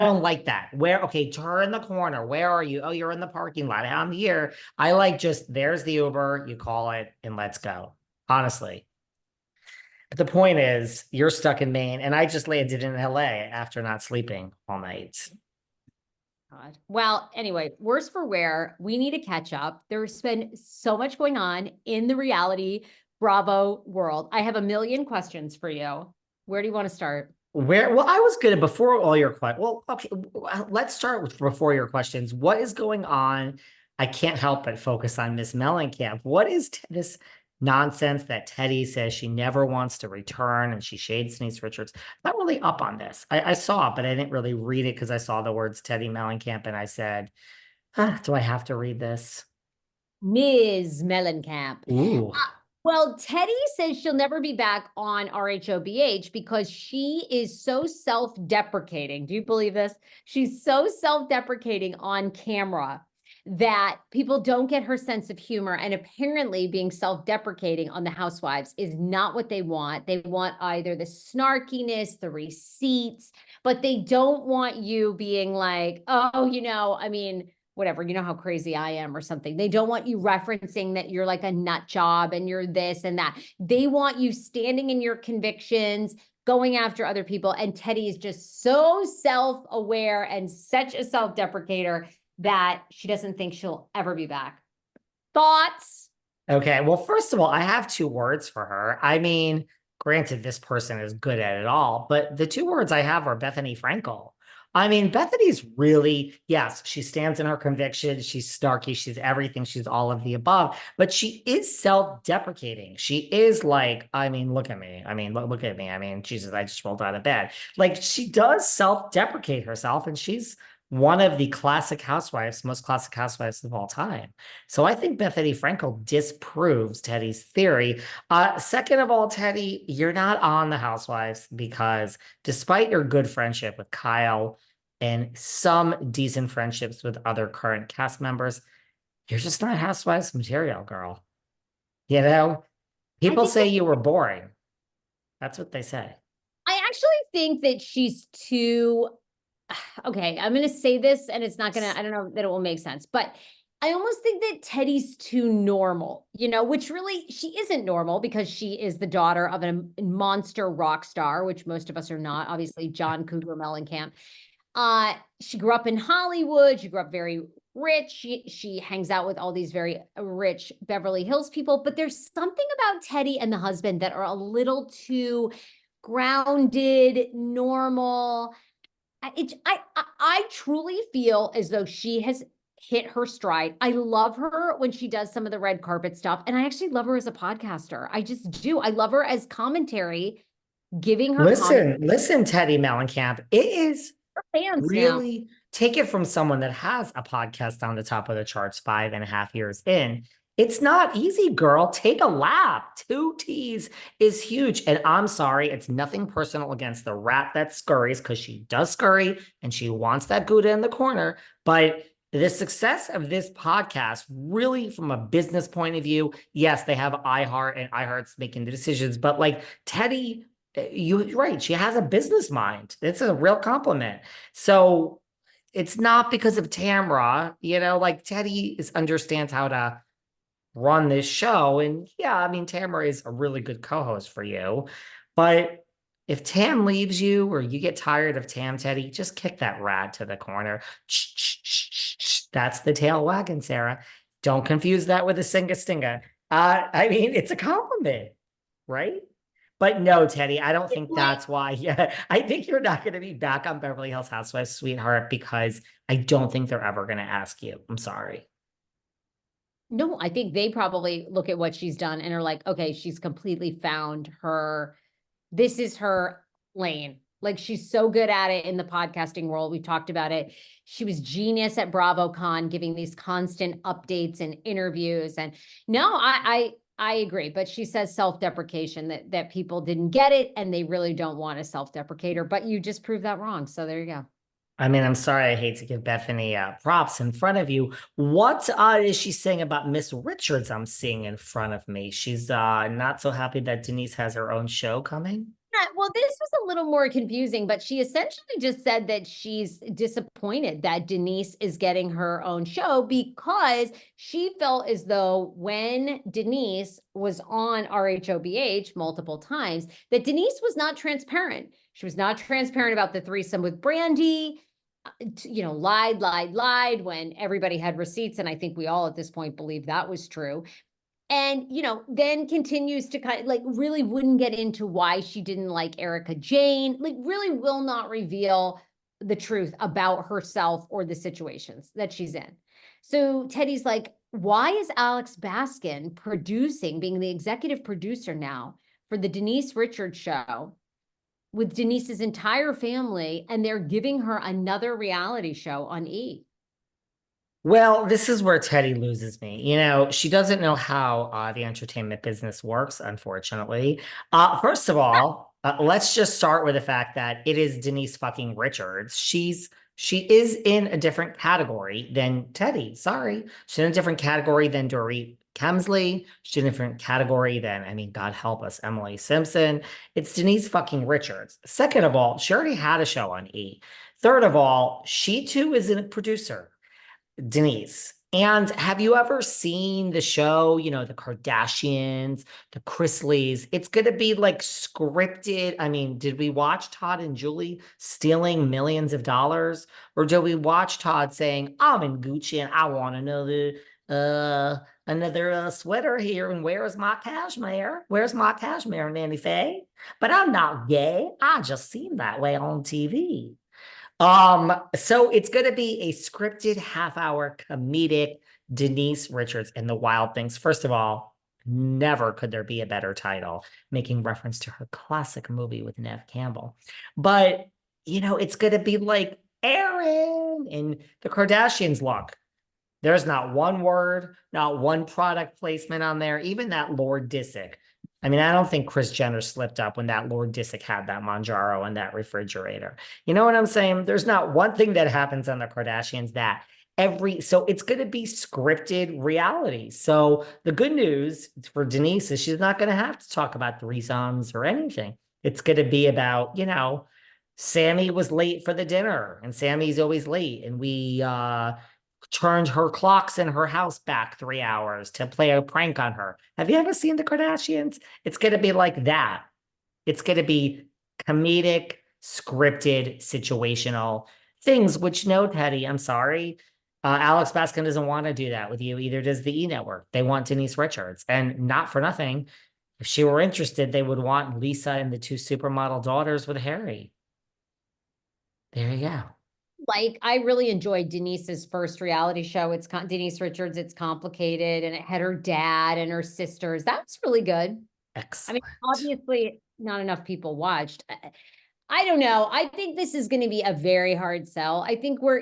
don't like that. Where, okay, turn the corner. Where are you? Oh, you're in the parking lot. I'm here. I like just, there's the Uber, you call it, and let's go. Honestly. But the point is, you're stuck in Maine, and I just landed in LA after not sleeping all night. God. Well, anyway, worse for wear. We need to catch up. There's been so much going on in the reality Bravo world. I have a million questions for you. Where do you want to start? Well, I was good before all your questions. Well, okay, let's start with before your questions. What is going on? I can't help but focus on Miss Mellencamp. What is this nonsense that Teddi says she never wants to return and she shades Denise Richards? I'm not really up on this. I saw it, but I didn't really read it because I saw the words Teddi Mellencamp and I said, do I have to read this? Ms. Mellencamp. Ooh. Well, Teddi says she'll never be back on RHOBH because she is so self-deprecating. Do you believe this? She's so self-deprecating on camera that people don't get her sense of humor. And apparently being self-deprecating on the Housewives is not what they want. They want either the snarkiness, the receipts, but they don't want you being like, oh, I mean, whatever, how crazy I am or something. They don't want you referencing that you're like a nut job and you're this and that. They want you standing in your convictions, going after other people. And Teddi is just so self-aware and such a self-deprecator that she doesn't think she'll ever be back. Thoughts? Okay, well, first of all, I have two words for her. I mean, granted, this person is good at it all, but the two words I have are Bethany Frankel. I mean, Bethany's really, yes, she stands in her conviction. She's snarky. She's everything. She's all of the above, but she is self-deprecating. She is like, I mean, look at me. I mean, look at me. I mean, Jesus, I just rolled out of bed. Like she does self-deprecate herself and she's one of the classic housewives, most classic housewives of all time. So I think Bethany Frankel disproves Teddi's theory. Second of all, Teddi, you're not on the Housewives because despite your good friendship with Kyle and some decent friendships with other current cast members, you're just not Housewives material, girl. People say you were boring. That's what they say. I actually think that she's too, okay, I'm going to say this and it's not going to, I don't know that it will make sense, but I almost think that Teddi's too normal, which really she isn't normal because she is the daughter of a monster rock star, which most of us are not, obviously John Cougar Mellencamp. She grew up in Hollywood. She grew up very rich. She hangs out with all these very rich Beverly Hills people, but there's something about Teddi and the husband that are a little too grounded, normal. I truly feel as though she has hit her stride. I love her when she does some of the red carpet stuff. And I actually love her as a podcaster. I just do. I love her as commentary, giving her Listen, Teddi Mellencamp. It is fans really now. take it from someone that has a podcast on the top of the charts 5.5 years in. It's not easy, girl. Take a lap. 2 T's is huge. And I'm sorry, it's nothing personal against the rat that scurries because she does scurry and she wants that Gouda in the corner. But the success of this podcast, really from a business point of view, yes, they have iHeart and iHeart's making the decisions. But like Teddi, you're right. She has a business mind. It's a real compliment. So it's not because of Tamra, like Teddi understands how to run this show. And yeah, I mean, Tamra is a really good co-host for you. But if Tam leaves you or you get tired of Tam, Teddi, just kick that rat to the corner. That's the tail wagging, Sarah. Don't confuse that with a singa-stinga. I mean, it's a compliment, right? But no, Teddi, I don't think that's why. Yeah, I think you're not going to be back on Beverly Hills Housewives, sweetheart, because I don't think they're ever going to ask you. I'm sorry. No, I think they probably look at what she's done and are like, okay, she's completely found this is her lane. Like she's so good at it in the podcasting world. We talked about it. She was genius at BravoCon, giving these constant updates and interviews. And no, I agree. But she says self-deprecation, that people didn't get it and they really don't want a self-deprecator. But you just proved that wrong. So there you go. I mean, I'm sorry, I hate to give Bethany props in front of you. What is she saying about Miss Richards I'm seeing in front of me? She's not so happy that Denise has her own show coming. Yeah, well, this was a little more confusing, but she essentially just said that she's disappointed that Denise is getting her own show because she felt as though when Denise was on RHOBH multiple times, that Denise was not transparent. She was not transparent about the threesome with Brandy, lied when everybody had receipts. And I think we all at this point believe that was true. And then continues to kind of like really wouldn't get into why she didn't like Erica Jane, like really will not reveal the truth about herself or the situations that she's in. So Teddy's like, why is Alex Baskin being the executive producer now for the Denise Richards show with Denise's entire family, and they're giving her another reality show on E? Well, this is where Teddi loses me. She doesn't know how the entertainment business works, unfortunately. First of all, let's just start with the fact that it is Denise fucking Richards. She is in a different category than Teddi. Sorry. She's in a different category than Dorit Kemsley. She's in a different category than, I mean, God help us, Emily Simpson. It's Denise fucking Richards. Second of all, she already had a show on E. Third of all, she too is a producer. Denise. And have you ever seen the show, the Kardashians, the Chrisleys? It's going to be like scripted. I mean, did we watch Todd and Julie stealing millions of dollars? Or did we watch Todd saying, I'm in Gucci and I want another sweater here, and where's my cashmere? Where's my cashmere, Nanny Faye? But I'm not gay. I just seem that way on TV. So it's going to be a scripted half-hour comedic Denise Richards and the Wild Things. First of all, never could there be a better title, making reference to her classic movie with Neve Campbell. But, it's going to be like Aaron and the Kardashians. Look, there's not one word, not one product placement on there, even that Lord Disick. I mean, I don't think Kris Jenner slipped up when that Lord Disick had that Manjaro in that refrigerator. You know what I'm saying? There's not one thing that happens on the Kardashians so it's going to be scripted reality. So the good news for Denise is she's not going to have to talk about threesomes or anything. It's going to be about, Sammy was late for the dinner and Sammy's always late. And we, turned her clocks in her house back 3 hours to play a prank on her. Have you ever seen the Kardashians? It's going to be like that. It's going to be comedic, scripted, situational things, which no, Teddi, I'm sorry. Alex Baskin doesn't want to do that with you. Either does the E Network. They want Denise Richards. And not for nothing, if she were interested, they would want Lisa and the two supermodel daughters with Harry. There you go. Like, I really enjoyed Denise's first reality show. It's Denise Richards. It's complicated, and it had her dad and her sisters. That was really good. Excellent. I mean, obviously, not enough people watched. I don't know. I think this is going to be a very hard sell. I think we're